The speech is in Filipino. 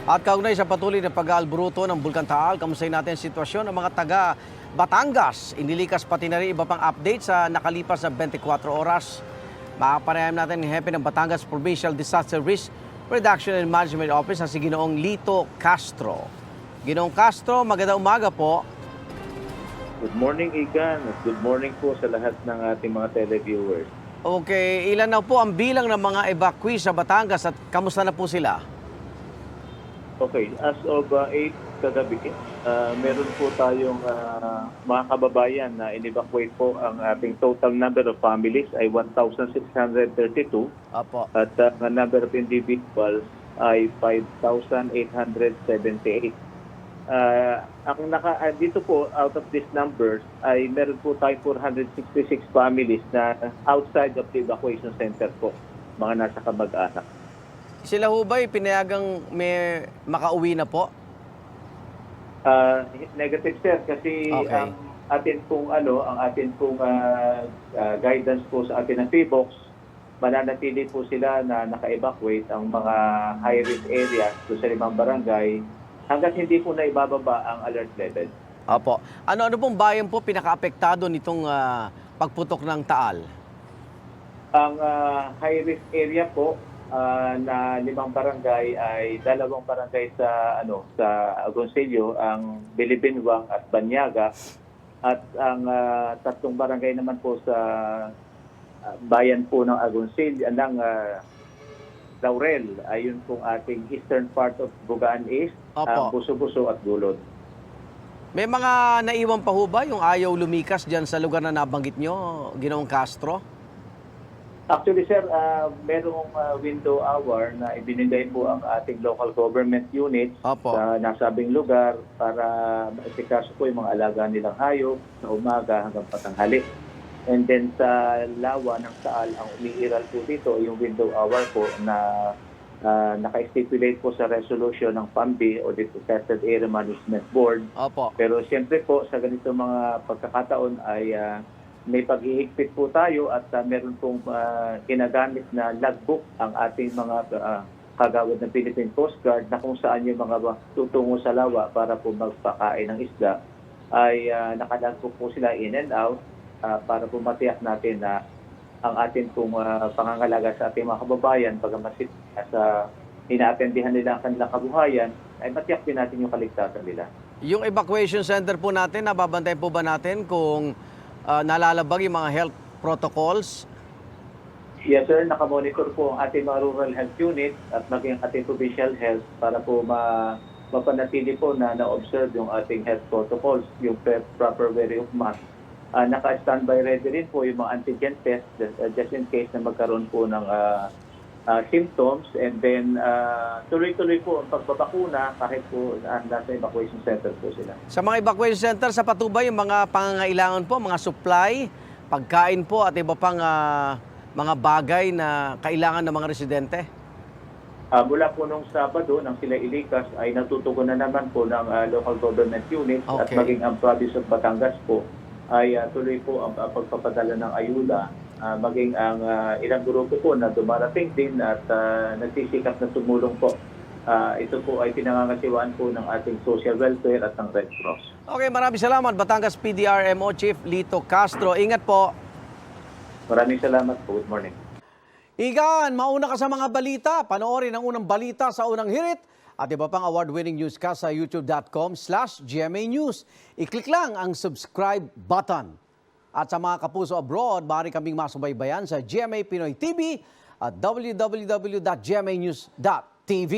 At kaugnay sa patuloy na pag-aalburuto ng Bulkan Taal, kamustahin natin ang sitwasyon ng mga taga Batangas. Inilikas pati na rin iba pang update sa nakalipas na 24 oras. Makapanayam natin ng hepe ng Batangas Provincial Disaster Risk Reduction and Management Office na si Ginoong Lito Castro. Ginoong Castro, magandang umaga po. Good morning, Igan. At good morning po sa lahat ng ating mga televiewers. Okay, ilan na po ang bilang ng mga evacuee sa Batangas at kamusta na po sila? Okay, as of 8 kagabi, meron po tayong mga kababayan na in-evacuate po. Ang ating total number of families ay 1,632 Apo. at ang number of individuals ay 5,878. Dito po, out of these numbers, ay meron po tayong 466 families na outside of the evacuation center po, mga nasa kamag-anak. Sila ho ba'y pinayagang may makauwi na po? Negative, sir, kasi Okay. ang atin pong guidance po sa atin ng PBOX, mananatili po sila na naka-evacuate ang mga high-risk areas sa 5 barangay hanggat hindi po na ibababa ang alert level. Apo. Ano pong bayan po pinaka-apektado nitong pagputok ng Taal? Ang high-risk area po na 5 barangay ay 2 barangay sa Agoncillo, ang Bilibinwang at Banyaga, at ang 3 barangay naman po sa bayan po ng Agoncillo, ng Laurel, ayun pong ating eastern part of Bugaan East, Opo. Buso-Buso at Gulod. May mga naiwan pa ho ba yung ayaw lumikas dyan sa lugar na nabanggit nyo, Ginoong Castro? Actually, sir, merong window hour na ibinigay po ang ating local government units Opo. sa nasabing lugar para maisikaso po yung mga alaga nilang hayop sa umaga hanggang patanghali. And then sa lawa ng Taal, ang umiiral po dito yung window hour po na naka-stipulate po sa resolution ng PAMBI o the Protected Area Management Board. Opo. Pero siyempre po sa ganito mga pagkakataon ay may paghihigpit po tayo at meron pong ginagamit na logbook ang ating mga kagawad ng Philippine Coast Guard na kung saan yung mga tutungo sa lawa para po magpakain ng isda ay nakalagbook po sila in and out para po matiyak natin na ang ating pong pangangalaga sa ating mga kababayan pagkamasit sa inaatendihan nila ang kanilang kabuhayan ay matiyak din natin yung kaligtasan nila. Yung evacuation center po natin, nababantayan po ba natin kung nalalabag yung mga health protocols? Yes, sir. Nakamonitor po ang ating mga rural health unit at maging ating provincial health para po mapanatili po na na-observe yung ating health protocols, yung proper wearing of mask. Naka-standby ready rin po yung mga antigen test just in case na magkaroon po ng symptoms, and then tuloy-tuloy po ang pagbabakuna kahit po nasa evacuation center po sila. Sa mga evacuation center, sa patubay yung mga pangangailangan po, mga supply, pagkain po at iba pang mga bagay na kailangan ng mga residente? Mula po nung Sabado, nang sila ilikas, ay natutugunan naman po ng local government units at Okay. maging ang province of Batangas po ay tuloy po ang pagpapadala ng ayuda. Maging ang ilang grupo po na dumarating din at nagsisikap na tumulong po. Ito po ay pinangangasiwaan po ng ating social welfare at ng Red Cross. Okay, maraming salamat. Batangas PDRMO Chief Lito Castro. Ingat po. Maraming salamat po. Good morning. Igan, mauna ka sa mga balita. Panoorin ang unang balita sa unang hirit at iba pang award-winning newscast sa youtube.com/GMA News. I-click lang ang subscribe button. At sa mga kapuso abroad, maaari kaming masubaybayan sa GMA Pinoy TV at www.gmanews.tv.